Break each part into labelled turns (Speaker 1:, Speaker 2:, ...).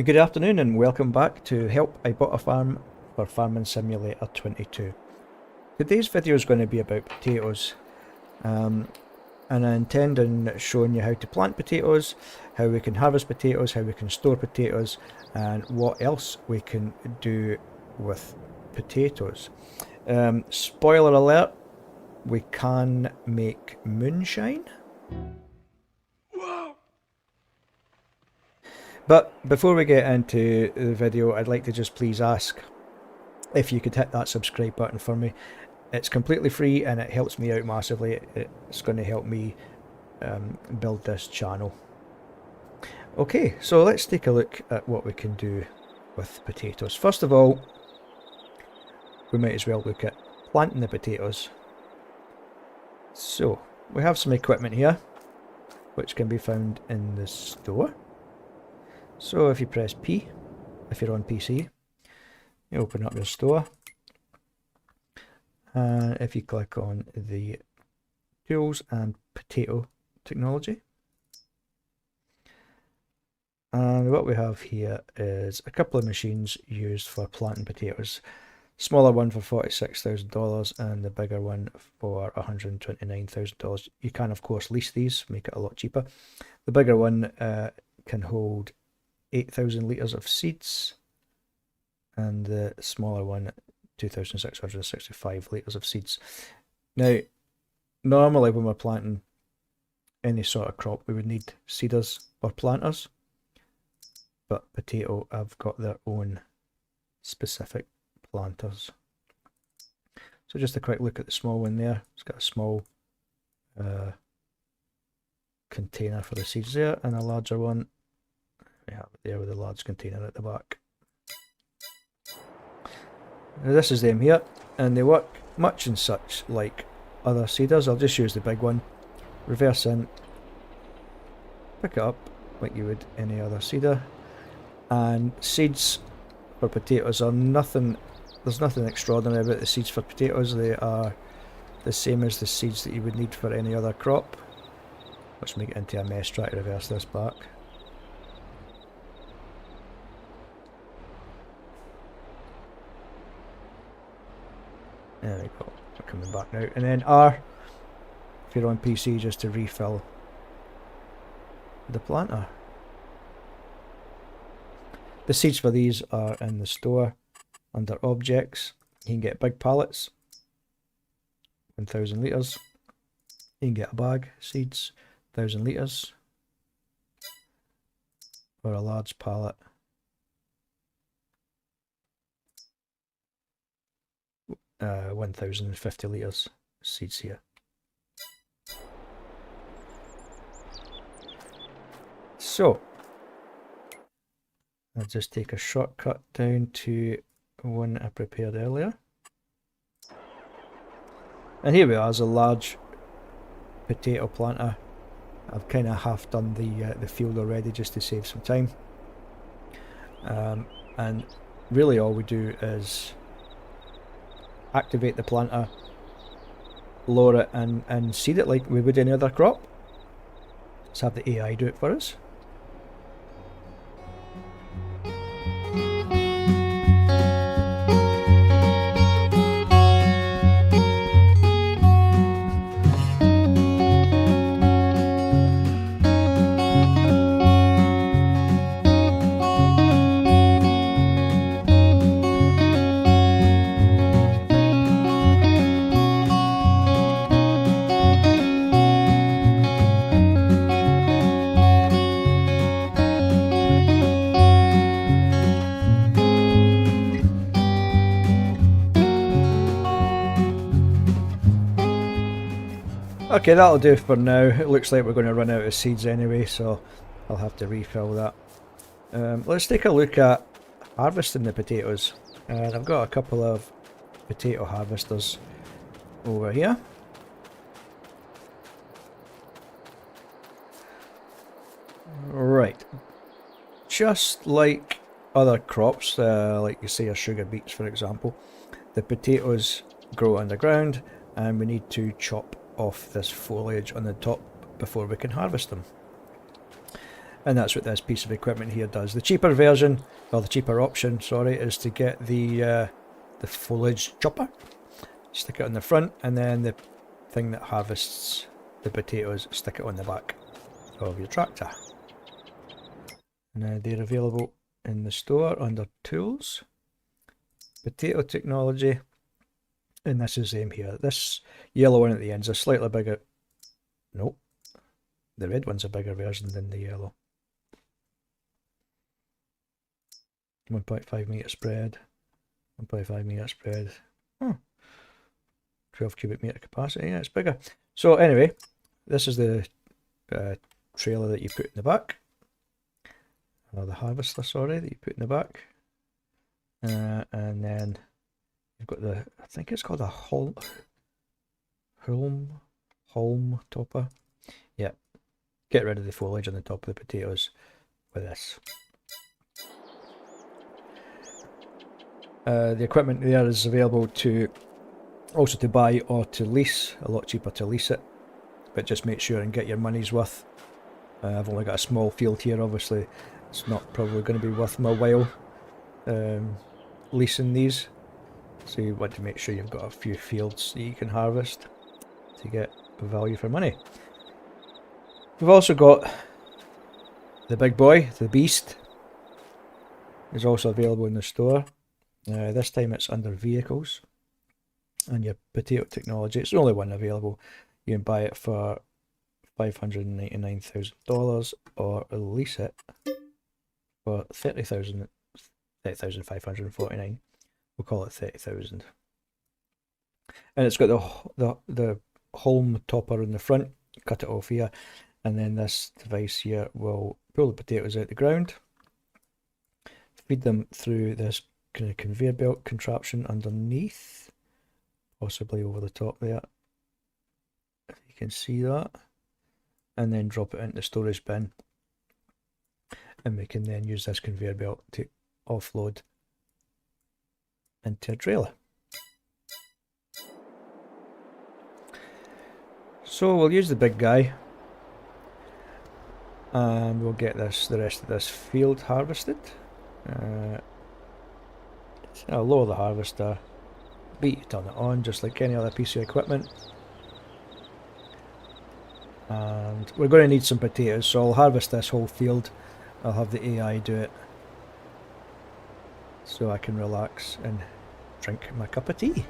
Speaker 1: Good afternoon and welcome back to Help I Bought a Farm for Farming Simulator 22. Today's video is going to be about potatoes, and I intend on showing you how to plant potatoes, how we can harvest potatoes, how we can store potatoes, and what else we can do with potatoes. Spoiler alert, we can make moonshine. But before we get into the video, I'd like to just please ask if you could hit that subscribe button for me. It's completely free and it helps me out massively. It's going to help me build this channel. Okay, so let's take a look at what we can do with potatoes. First of all, we might as well look at planting the potatoes. So, we have some equipment here, which can be found in the store. So if you press P, if you're on PC, you open up your store, and if you click on the tools and potato technology, and what we have here is a couple of machines used for planting potatoes. Smaller one for $46,000 and the bigger one for $129,000. You can of course lease these, make it a lot cheaper. The bigger one can hold 8,000 litres of seeds, and the smaller one 2,665 litres of seeds. Now, normally when we're planting any sort of crop we would need seeders or planters, but potato have got their own specific planters. So just a quick look at the small one there. It's got a small container for the seeds there, and a larger one we have it there with a large container at the back. Now this is them here, and they work much and such like other seeders. I'll just use the big one, reverse in, pick it up like you would any other seeder, and seeds for potatoes are nothing, there's nothing extraordinary about the seeds for potatoes. They are the same as the seeds that you would need for any other crop. Let's make it into a mess, try to reverse this back. There we go, we're coming back now. And then R, if you're on PC, just to refill the planter. The seeds for these are in the store under objects. You can get big pallets, 1,000 litres. You can get a bag, seeds, 1,000 litres. Or a large pallet, 1,050 litres seeds here. So, I'll just take a shortcut down to one I prepared earlier. And here we are, as a large potato planter. I've kind of half done the field already just to save some time. And really all we do is activate the planter, lower it and seed it like we would any other crop. Let's have the AI do it for us. Okay, that'll do for now. It looks like we're going to run out of seeds anyway, so I'll have to refill that. Let's take a look at harvesting the potatoes. And I've got a couple of potato harvesters over here. Right. Just like other crops, like you say your sugar beets for example, the potatoes grow underground and we need to chop off this foliage on the top before we can harvest them. And that's what this piece of equipment here does. The cheaper version, or the cheaper option, sorry, is to get the foliage chopper. Stick it on the front, and then the thing that harvests the potatoes, stick it on the back of your tractor. Now they're available in the store under Tools, Potato Technology, and this is them here. This yellow one at the end is a slightly bigger, nope, the red one's a bigger version than the yellow. 1.5 metre spread, 1.5 metre spread, 12 cubic metre capacity, yeah, it's bigger. So anyway, this is the trailer that you put in the back, or the harvester, sorry, that you put in the back. And then you've got the, I think it's called a Holm topper. Yeah, get rid of the foliage on the top of the potatoes with this. The equipment there is available also to buy or to lease. A lot cheaper to lease it, but just make sure and get your money's worth. I've only got a small field here, obviously it's not probably going to be worth my while leasing these, so you want to make sure you've got a few fields that you can harvest to get value for money. We've also got the big boy, the beast, is also available in the store. This time it's under vehicles and your Potato Technology. It's the only one available. You can buy it for $599,000 or lease it for $30,549. We'll call it 30,000. And it's got the Holm topper in the front. Cut it off here, and then this device here will pull the potatoes out the ground, feed them through this kind of conveyor belt contraption underneath, possibly over the top there, if you can see that, and then drop it into the storage bin, and we can then use this conveyor belt to offload into a trailer. So we'll use the big guy, and we'll get the rest of this field harvested. I'll lower the harvester, turn it on just like any other piece of equipment. And we're going to need some potatoes, so I'll harvest this whole field. I'll have the AI do it, so I can relax and drink my cup of tea.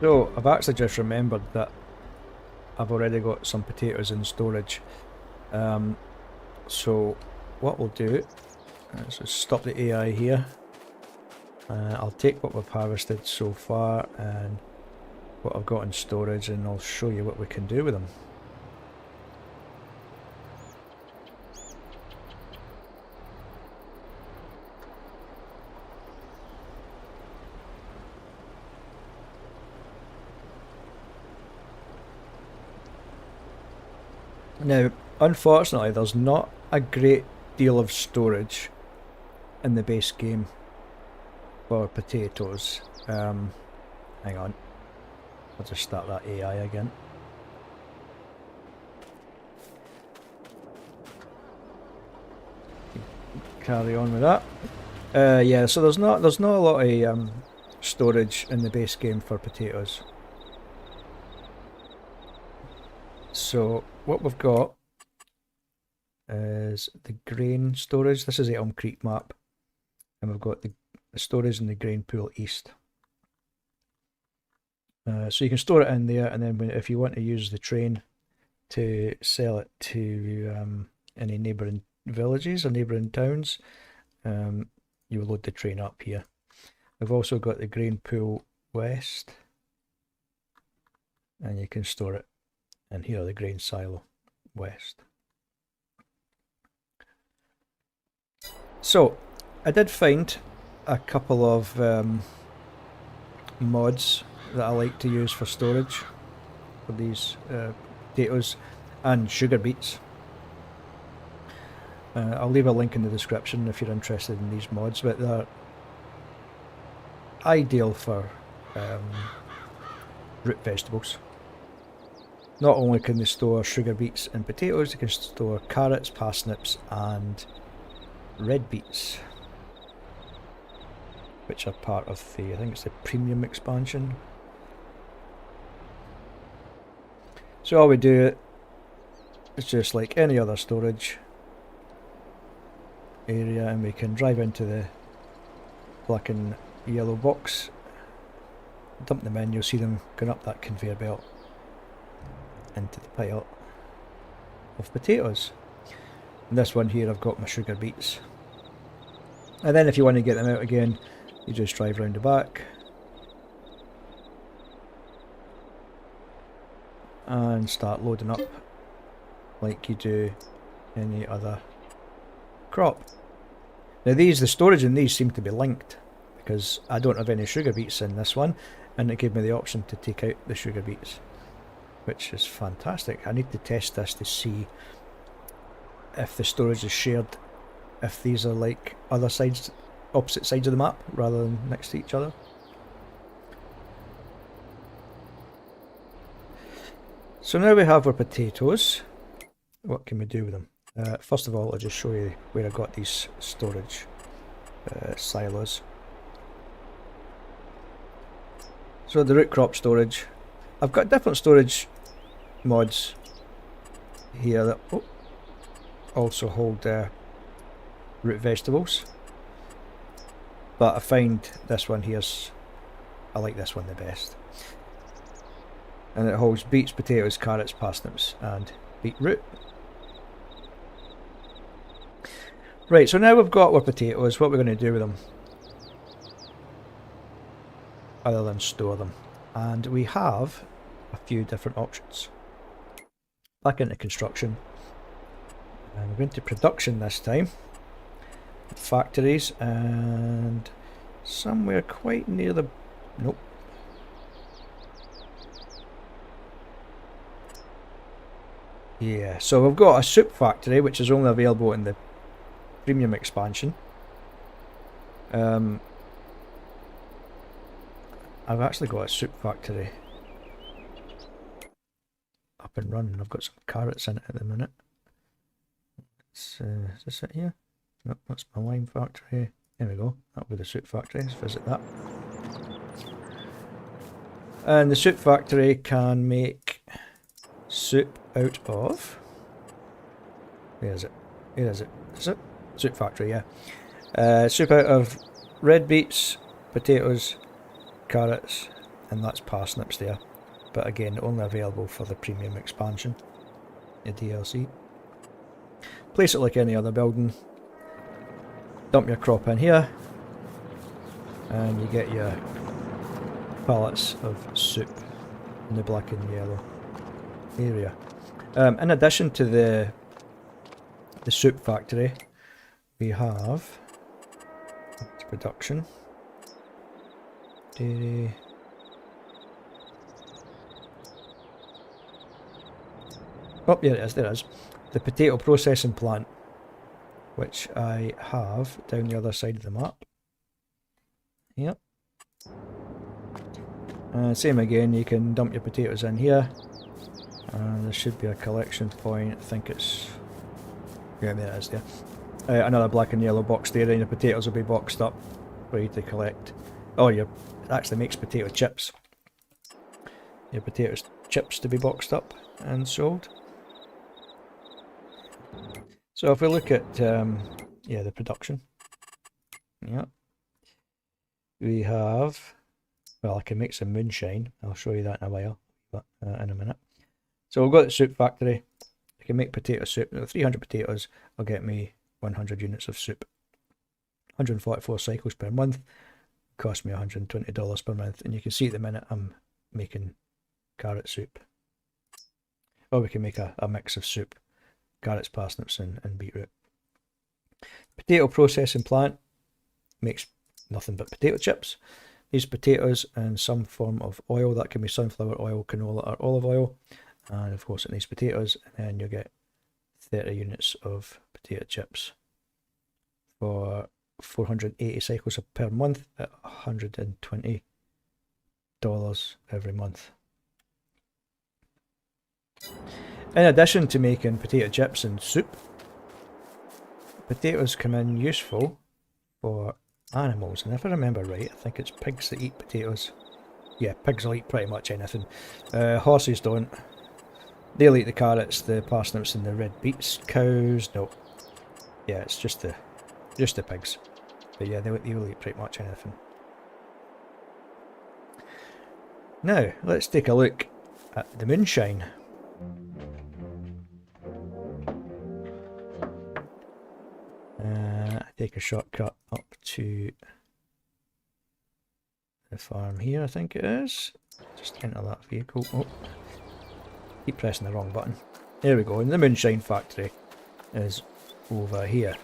Speaker 1: So I've actually just remembered that I've already got some potatoes in storage. So what we'll do is just stop the AI here. I'll take what we've harvested so far and what I've got in storage, and I'll show you what we can do with them. Now, unfortunately, there's not a great deal of storage in the base game for potatoes. Hang on, I'll just start that AI again. Carry on with that. Yeah, so there's not a lot of storage in the base game for potatoes. So what we've got is the grain storage. This is the Elm Creek map, and we've got the storage in the grain pool east. So you can store it in there, and then if you want to use the train to sell it to any neighbouring villages or neighbouring towns, you load the train up here. We've also got the grain pool west, and you can store it in here, the grain silo west. So, I did find a couple of mods that I like to use for storage for these potatoes and sugar beets. I'll leave a link in the description if you're interested in these mods, but they're ideal for root vegetables. Not only can they store sugar beets and potatoes, they can store carrots, parsnips and red beets, which are part of the, I think it's the premium expansion. So all we do is just like any other storage area, and we can drive into the black and yellow box, dump them in, you'll see them going up that conveyor belt into the pile of potatoes. And this one here I've got my sugar beets. And then if you want to get them out again, you just drive round the back and start loading up like you do any other crop. Now the storage in these seem to be linked because I don't have any sugar beets in this one, and it gave me the option to take out the sugar beets, which is fantastic. I need to test this to see if the storage is shared, if these are like other sides, opposite sides of the map rather than next to each other. So now we have our potatoes. What can we do with them? First of all, I'll just show you where I got these storage silos. So the root crop storage, I've got different storage mods here that also hold root vegetables, but I find this one here's, I like this one the best, and it holds beets, potatoes, carrots, parsnips and beetroot. Right, so now we've got our potatoes, what we're going to do with them other than store them, and we have a few different options. Back into construction, and we're going to production this time, factories, and somewhere quite near the, nope, yeah, so we've got a soup factory which is only available in the premium expansion. I've actually got a soup factory up and running. I've got some carrots in it at the minute. Is this it here? Nope, that's my wine factory. There we go, that'll be the soup factory. Let's visit that. And the soup factory can make soup out of, where is it? Where is it? Is it? Soup factory, yeah. Soup out of red beets, potatoes, carrots, and that's parsnips there. But again, only available for the premium expansion, the DLC. Place it like any other building. Dump your crop in here, and you get your pallets of soup in the black and yellow area. In addition to the soup factory, we have production, dairy, oh yeah, it is, there it is, the potato processing plant, which I have down the other side of the map. Yep. Same again, you can dump your potatoes in here, and there should be a collection point. I think it's, yeah, there it is there. Another black and yellow box there, and your potatoes will be boxed up for you to collect. Oh, it actually makes potato chips. Your potato chips to be boxed up and sold. So if we look at yeah, the production, yeah, we have, well, I can make some moonshine. I'll show you that in a while, but in a minute. So we've got the soup factory. I can make potato soup. 300 potatoes will get me 100 units of soup. 144 cycles per month, cost me $120 per month, and you can see at the minute I'm making carrot soup. Or we can make a mix of soup, carrots, parsnips and beetroot. Potato processing plant makes nothing but potato chips. These potatoes in some form of oil, that can be sunflower oil, canola or olive oil, and of course it needs potatoes, and then you get 30 units of potato chips for 480 cycles per month at $120 every month. In addition to making potato chips and soup, potatoes come in useful for animals, and if I remember right, I think it's pigs that eat potatoes. Yeah, pigs will eat pretty much anything. Horses don't. They'll eat the carrots, the parsnips and the red beets. Cows, no. Yeah, it's just the pigs. But yeah, they'll eat pretty much anything. Now, let's take a look at the moonshine. Take a shortcut up to the farm here, I think it is. Just enter that vehicle. Oh, keep pressing the wrong button. There we go, and the moonshine factory is over here,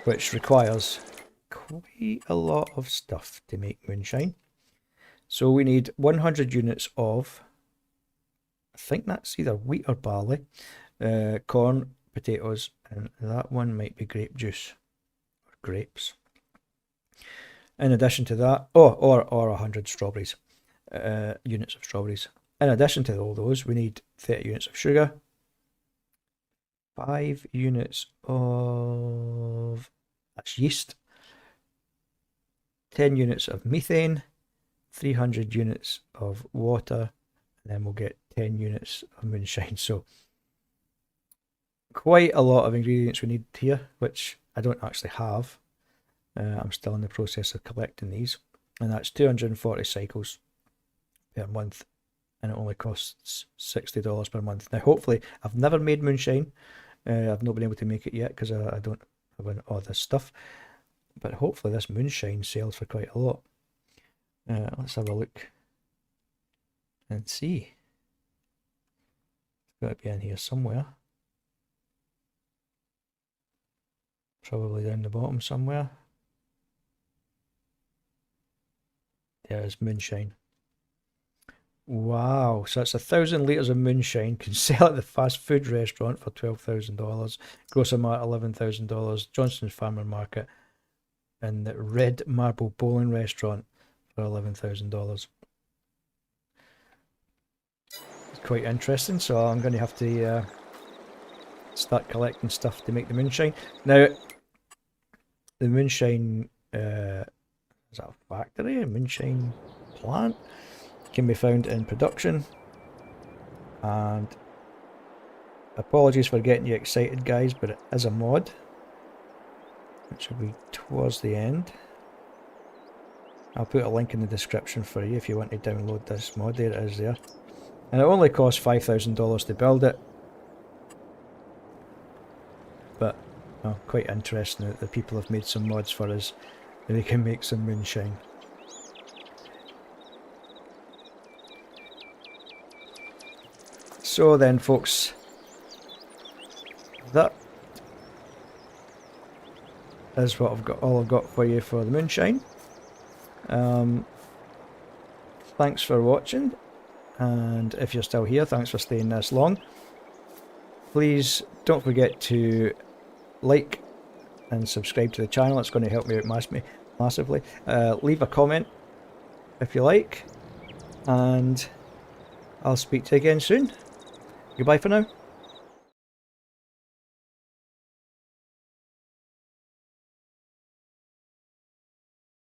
Speaker 1: which requires quite a lot of stuff to make moonshine. So we need 100 units of, I think that's either wheat or barley, corn, potatoes, and that one might be grape juice or grapes. In addition to that, or 100 strawberries, units of strawberries. In addition to all those, we need 30 units of sugar, 5 units of, that's yeast, 10 units of methane, 300 units of water, and then we'll get 10 units of moonshine. So quite a lot of ingredients we need here, which I don't actually have. I'm still in the process of collecting these, and that's 240 cycles per month, and it only costs $60 per month. Now hopefully, I've never made moonshine. I've not been able to make it yet because I don't have all this stuff, but hopefully this moonshine sells for quite a lot. Let's have a look and see. It's got to be in here somewhere. Probably down the bottom somewhere. There's moonshine. Wow, so that's 1,000 litres of moonshine. Can sell at the fast food restaurant for $12,000. Grocer Mart $11,000. Johnson's Farmer Market and the Red Marble Bowling Restaurant for $11,000. It's quite interesting, so I'm going to have to start collecting stuff to make the moonshine. Now, the moonshine, is that a factory? A moonshine plant? Can be found in production. And apologies for getting you excited, guys, but it is a mod, which will be towards the end. I'll put a link in the description for you if you want to download this mod. There it is there. And it only costs $5,000 to build it. But well, quite interesting that the people have made some mods for us that they can make some moonshine. So then folks, that is what all I've got for you for the moonshine. Thanks for watching, and if you're still here, thanks for staying this long. Please don't forget to like and subscribe to the channel. It's going to help me out massively. Leave a comment if you like, and I'll speak to you again soon. Goodbye for now.